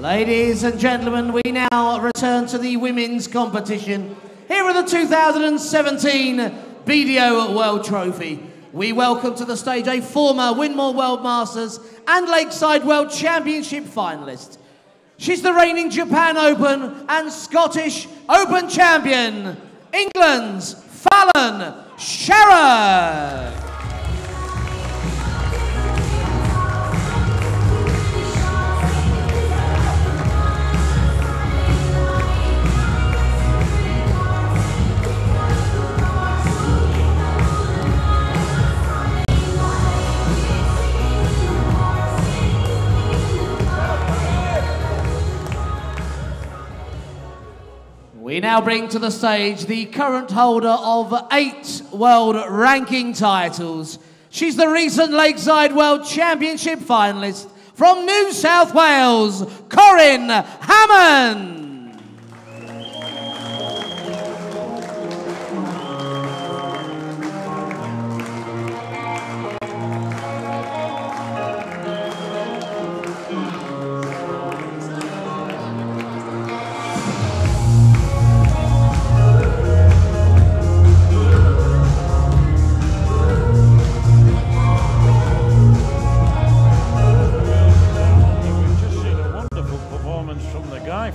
Ladies and gentlemen, we now return to the women's competition. Here are the 2017 BDO World Trophy. We welcome to the stage a former Winmore World Masters and Lakeside World Championship finalist. She's the reigning Japan Open and Scottish Open champion, England's Fallon Sherrock. We now bring to the stage the current holder of 8 world ranking titles. She's the recent Lakeside World Championship finalist from New South Wales, Hammond.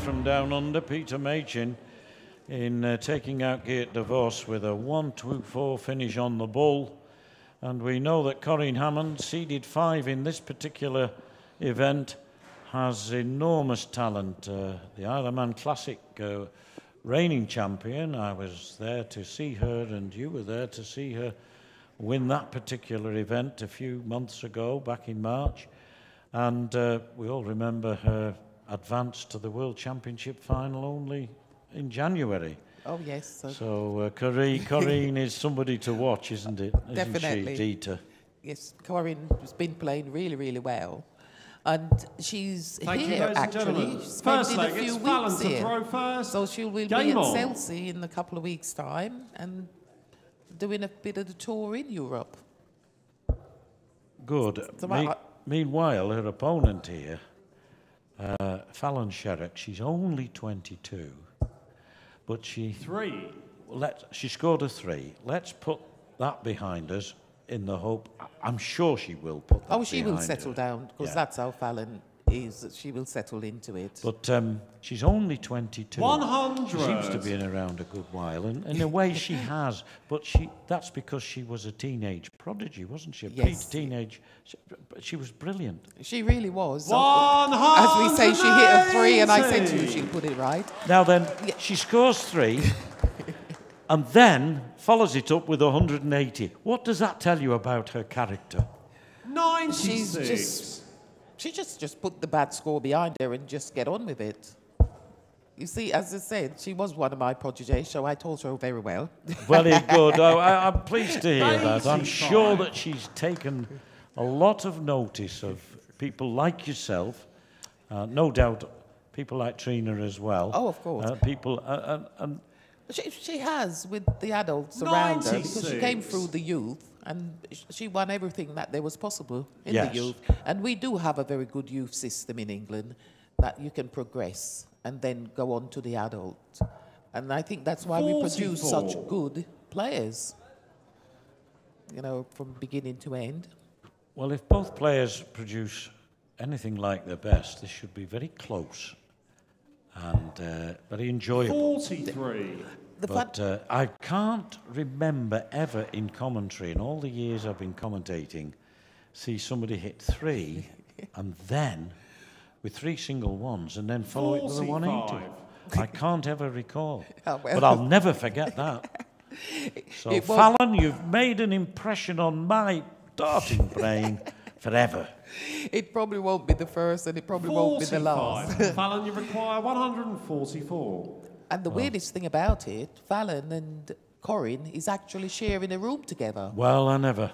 From down under, Peter Machin, in taking out Geert de Vos with a 1-2-4 finish on the bull. And we know that Corinne Hammond, seeded 5 in this particular event, has enormous talent. The Ironman Classic reigning champion. I was there to see her, and you were there to see her win that particular event a few months ago, back in March. And we all remember her advance to the World Championship final only in January. Oh, yes. So Corinne is somebody to watch, isn't it? Definitely. Isn't she, Dieter? Yes, Corinne has been playing really, really well. And she's here, actually. She's first spending leg, a few it's Fallon weeks to here. throw first. So she will Game be at on. Chelsea in a couple of weeks' time and doing a bit of the tour in Europe. Good. Meanwhile, her opponent here, Fallon Sherrock, she's only 22, but she scored a 3. Let's put that behind us in the hope. I'm sure she will put that. Oh, she will settle down, because that's how Fallon is. She will settle into it. But she's only 22. 100. She seems to be in around a good while, and in a way she has. But that's because she was a teenage prodigy, wasn't she? Yes. Pre-teenage. She was brilliant. She really was. 100. As we say, she hit a 3, and I said to you she'll put it right. Now then, she scores 3, and then follows it up with 180. What does that tell you about her character? 96. She just put the bad score behind her and just get on with it. You see, as I said, she was one of my protégés, so I taught her very well. Very good. I'm pleased to hear that. I'm sure that she's taken a lot of notice of people like yourself, no doubt people like Trina as well. Oh, of course. People, She has, with the adults around her, because she came through the youth, and she won everything that there was possible in the youth. And we do have a very good youth system in England that you can progress and then go on to the adult. And I think that's why we produce such good players, you know, from beginning to end. Well, if both players produce anything like their best, this should be very close and very enjoyable. 43. But I can't remember ever in commentary, in all the years I've been commentating, see somebody hit 3 and then with 3 single ones and then follow it with a 180. I can't ever recall. Oh, well. But I'll never forget that. So, Fallon, you've made an impression on my darting brain forever. It probably won't be the first, and it probably won't be the last. Fallon, you require 144. And the weirdest thing about it, Fallon and Corinne is actually sharing a room together. Well, I never.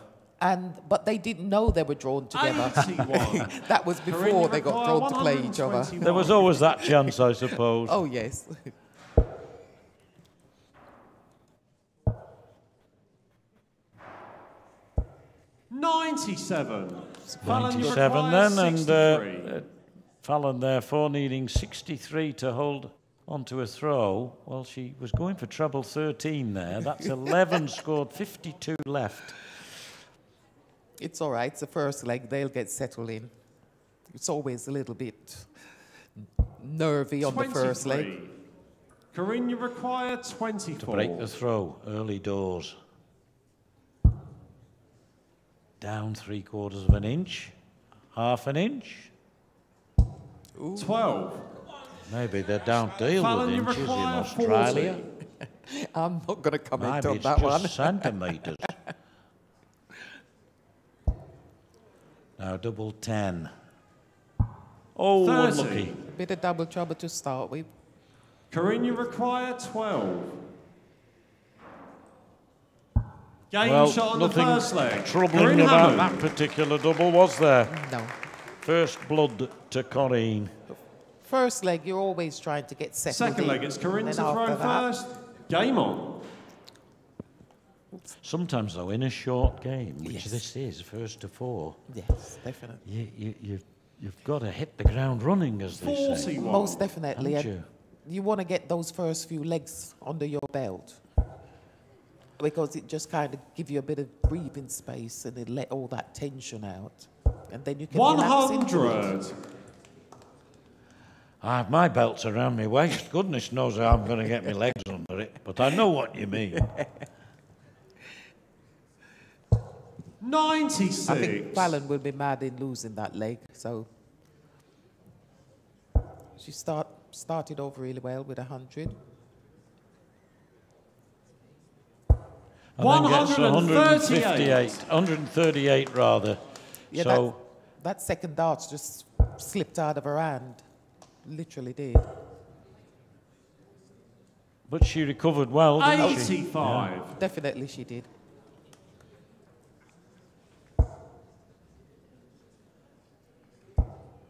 But they didn't know they were drawn together. 81. That was before they got drawn to play each other. There was always that chance, I suppose. Oh, yes. 97. 97 then, and Fallon therefore needing 63 to hold onto a throw. Well, she was going for treble 13 there. That's 11 scored, 52 left. It's all right. It's the first leg. They'll get settled in. It's always a little bit nervy on the first leg. Corinne, you require 24. To break the throw, early doors. Down 3/4 of an inch, half an inch. Ooh. 12. Maybe they don't deal Fallon, with you inches in require Australia. 40. I'm not going to comment Maybe on it's that just one. centimetres. Now double 10. Oh, 30. unlucky. A bit of double trouble to start with. Corinne, you require 12. Game Well, shot on the nothing first leg. troubling Corinne about Hammond. that particular double, was there? No. First blood to Corinne. First leg, you're always trying to get settled Second in. leg, it's Corinne to And then throw after that- first. Game on. Sometimes, though, in a short game, which Yes. this is, first to 4, Yes, definitely. you've got to hit the ground running, as they say. 41. Most definitely. Haven't And you? you want to get those first few legs under your belt because it just kind of give you a bit of breathing space and it let all that tension out. And then you can relax into it. 100. I have my belts around my waist. Goodness knows how I'm going to get my legs under it, but I know what you mean. 96. I think Fallon will be mad in losing that leg. So she started off really well with 100. And then gets 138. 138 rather. Yeah, So that second dart just slipped out of her hand. Literally did. but she recovered well, didn't she? 85. Definitely she did.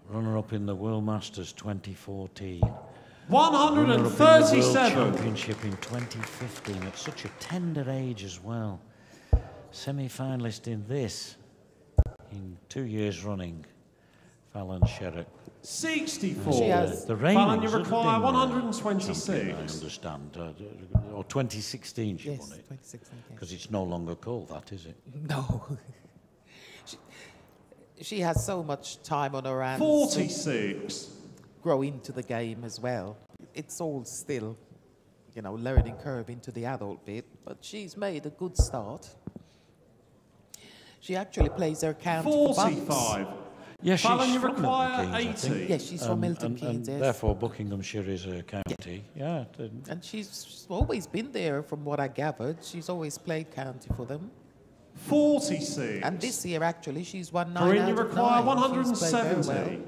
Runner-up in the World Masters 2014. Runner-up in the World 137. Championship in 2015 at such a tender age as well. Semi-finalist in this in 2 years running. Fallon Sherrock. 64. She has- The Fallon, reigning you should have require been, 126. champion, I understand. Or 2016 she Yes, won it. 2016. Yes. Because it's no longer called that, is it? No. she has so much time on her hands to 46. grow into the game as well. It's all still, you know, learning curve into the adult bit, but she's made a good start. She actually plays her county for Bunks. 45. Yes, Fallon, she's you from require Milton Keynes, I think. 80. Yes, she's from Milton Keynes, yes. Therefore, Buckinghamshire is a county. Yeah. And she's always been there, from what I gathered. She's always played county for them. 46. And this year, actually, she's won 9 Corinne, out you of require 9. She's played very 170. well.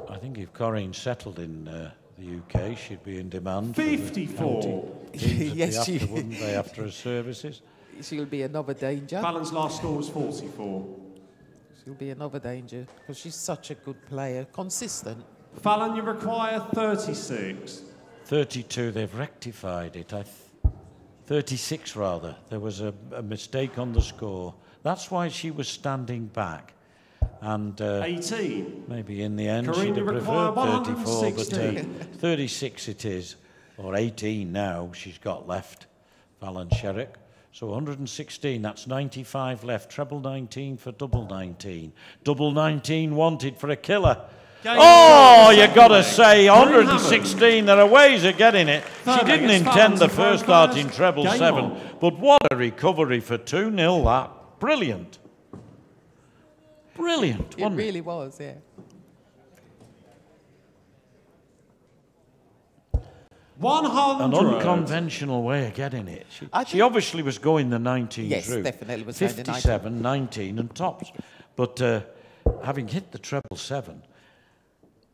I think if Corinne settled in the UK, she'd be in demand. for the 54. county teams that Yes, they she- after, wouldn't they, after her services? She'll be another danger. Fallon's last score was 44. She'll be another danger because she's such a good player, consistent. Fallon, you require 36. 32, they've rectified it. 36 rather. There was a mistake on the score. That's why she was standing back. And 18. maybe in the end Corinne, she'd have you require preferred 34, but 116. 36 it is, or 18 now she's got left, Fallon Sherrock. So 116, that's 95 left, treble 19 for double 19. Double 19 wanted for a killer. Game Oh, over, you second got to leg. say, Corinne 116, there are ways of getting it. She Third leg, didn't it's intend Fallon's the to throw first dart first. in treble Game 7, on. but what a recovery for 2-0 that. Brilliant. Brilliant, It wasn't it? really was, yeah. 100. An unconventional way of getting it. I She think- obviously was going the 19 Yes, route. definitely was going the 57, 19 and tops. But having hit the treble 7,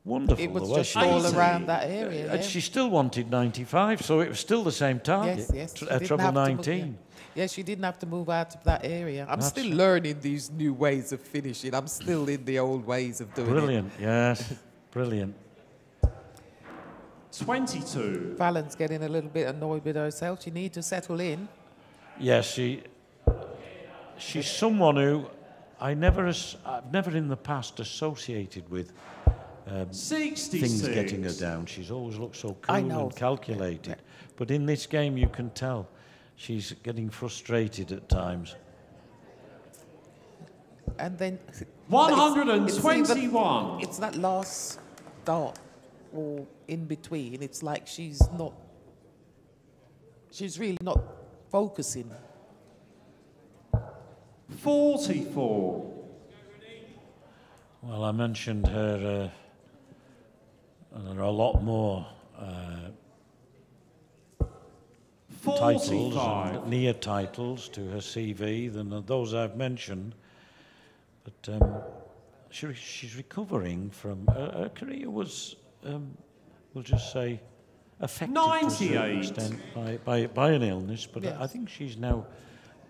wonderful It was the way just she all did it. around that area. And yeah. she still wanted 95, so it was still the same target. Yes, yes. she didn't Treble have to move- 19. Yes, she didn't have to move out of that area. I'm That's still right. learning these new ways of finishing. I'm still in the old ways of doing Brilliant, yes, brilliant. 22. it. Fallon's getting a little bit annoyed with herself. She needs to settle in. Yes, she's someone who I've never in the past associated with 66. things getting her down. She's always looked so cool I know. and calculated. But in this game, you can tell she's getting frustrated at times. And then 121. It's that last dart or in between. It's like she's really not focusing. 44. Well, I mentioned her. There are a lot more titles, and near titles to her CV than those I've mentioned. But she's recovering from her career was, we'll just say, affected 98. to a certain extent by an illness. But Yes. I think she's now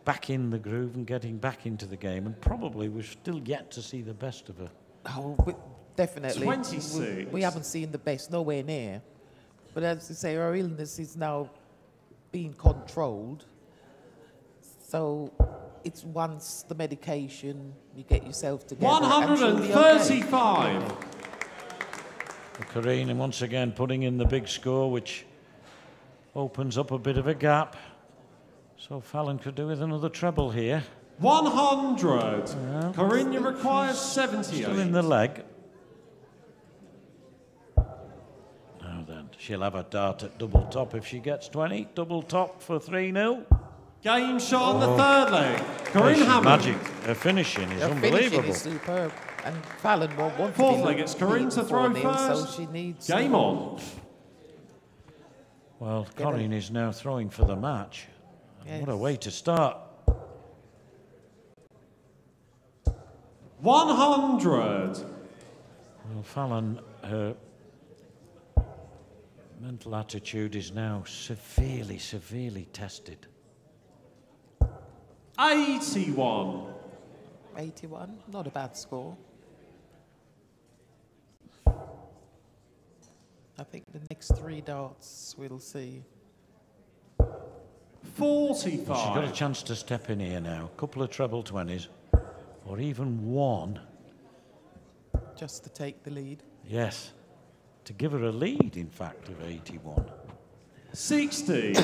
back in the groove and getting back into the game, and probably we've still yet to see the best of her. Oh, definitely. 26. We haven't seen the best, nowhere near. But as you say, her illness is now being controlled. So it's once the medication, you get yourself together. 135. Karine once again putting in the big score, which opens up a bit of a gap. So Fallon could do with another treble here. 100. Corinne, you require 78. Still in the leg. Now then, she'll have a dart at double top if she gets 20. Double top for 3-0. Game shot on the third leg. Corinne Hammond. Magic. Her finishing is unbelievable. Finishing is superb. And Fallon won't want Fourth to be leg, it's Corinne to throw 4-0, first. So she needs Game on. Well, Corinne is now throwing for the match. Yes. What a way to start. 100. Well, Fallon, her mental attitude is now severely, severely tested. 81. 81, not a bad score. I think the next 3 darts we'll see. 45. She's got a chance to step in here now. A couple of treble 20s, or even one. Just to take the lead. Yes, to give her a lead, in fact, of 81. 60.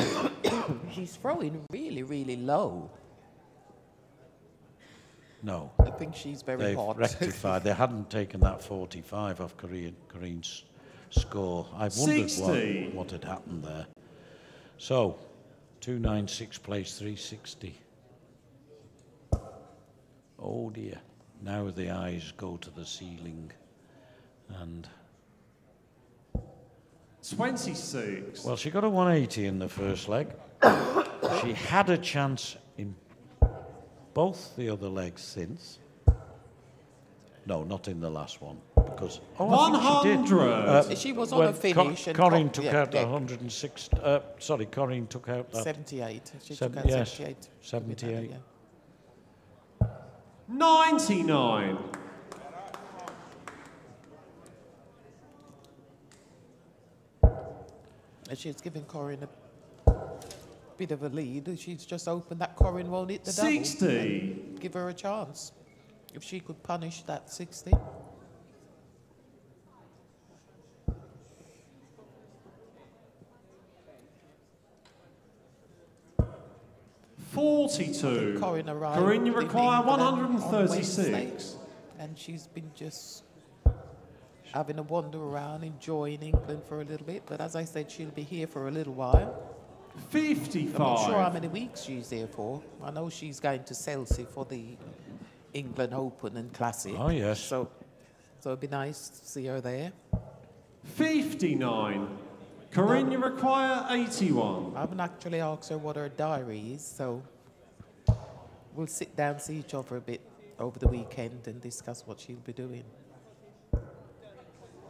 She's throwing really, really low. No, I think she's very they've hot. rectified. They hadn't taken that 45 off Corinne's score. I wondered 60. what had happened there. So, 296 plays 360. Oh dear. Now the eyes go to the ceiling. And 26. well, she got a 180 in the first leg. She had a chance in both the other legs since. No, not in the last one, because I think she did. 100. She was on when a finish. Corinne took out 106. Sorry, Corinne took out that 78. She Seven- took out yes, 78. 78. Yeah. 99. And she's giving Corinne a bit of a lead. She's just hoping that Corinne won't hit the double. 60. And give her a chance. If she could punish that 60. 42. Corinne arrived. Corinne, you in require England on 136. Wednesday, and she's been just having a wander around, enjoying England for a little bit. But as I said, she'll be here for a little while. 55. I'm not sure how many weeks she's here for. I know she's going to Chelsea for the England Open and Classic. Oh, yes. So it'd be nice to see her there. 59. Corinne, you require 81. I haven't actually asked her what her diary is, so we'll sit down, see each other a bit over the weekend and discuss what she'll be doing.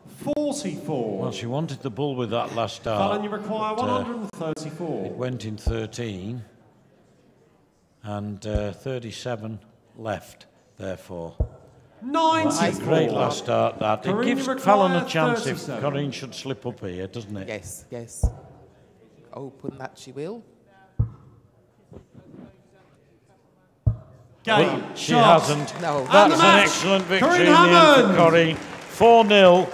44. Well, she wanted the bull with that last start. Fallon, you require but, it 134. went in 13, and 37 left, therefore. 94. Great last start, that. It Corinne, gives you Fallon a require chance 37. if Corinne should slip up here, doesn't it? Yes, yes. Open that she will. game. She hasn't. No. That's an match. excellent victory Corinne in the end Hammond. for Corinne. 4-0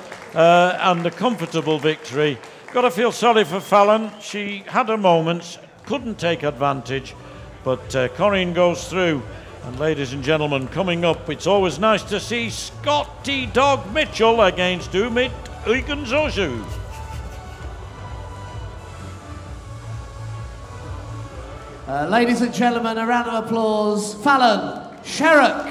and a comfortable victory. Got to feel sorry for Fallon. She had her moments, couldn't take advantage, but Corinne goes through. And ladies and gentlemen, coming up, it's always nice to see Scotty Dog Mitchell against Umit Uigunzosu. Ladies and gentlemen, a round of applause. Fallon, Sherrock.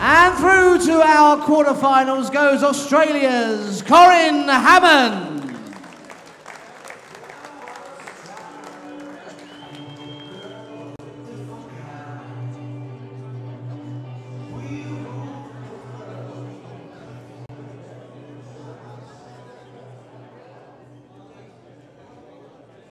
And through to our quarterfinals goes Australia's Corinne Hammond.